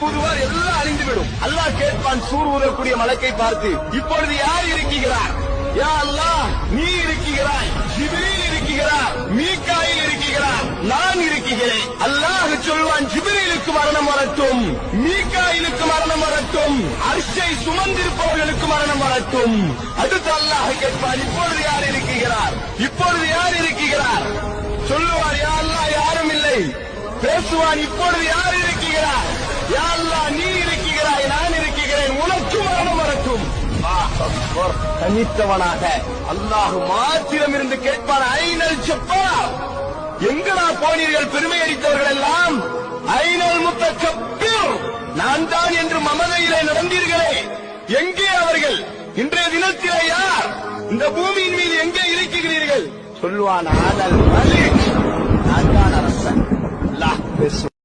ஊதுவார், எல்லாம் அழிந்துவிடும். அல்லாஹ் கேட்பான் சூர் ஊதக்கூடிய மலக்கை பார்த்து, இப்பொழுது யார் இருக்கிறார்? யா அல்லாஹ், நீ இருக்கிறாய், ஜிப்ரீல் இருக்கிறார், மீகாயில் இருக்கிறார், நான் இருக்கிறேன். அல்லாஹ் சொல்வான், ஜிப்ரீலுக்கு மரணம் வரட்டும், மீகாயிலுக்கு மரணம் வரட்டும், அர்ஷை சுமந்திருப்பவர்களுக்கு மரணம் வரட்டும். அடுத்து அல்லாஹ் கேட்பான், இப்பொழுது யார் இருக்கிறார்? இப்பொழுது யார் இருக்கிறார்? சொல்லுவார், யா அல்லாஹ், யாரும் இல்லை. பேசுவான், இப்பொழுது யார் இருக்கிறார்? யா அல்லாஹ், நீ இருக்கிறாய், நான் இருக்கிறேன், உனக்கு மரணம் வரட்டும். தனித்தவனாக அல்லாஹ் மாத்திரம் இருந்து கேட்பான், ஐனல் ஜப்பார், எங்கடா போனீர்கள் பெருமை அடித்தவர்கள் எல்லாம்? ஐனல் முத்தகப்பீர், நான் தான் என்று மமதையிலே நடந்தீர்களே, எங்கே அவர்கள்? இன்றைய தினத்திலே யார்? இந்த பூமியின் மீது எங்கே இருக்கிறீர்கள்? சொல்லுவான், ஆனல் மலிக், நான் தான் அரசன். அல்லாஹ் பேசுவான்.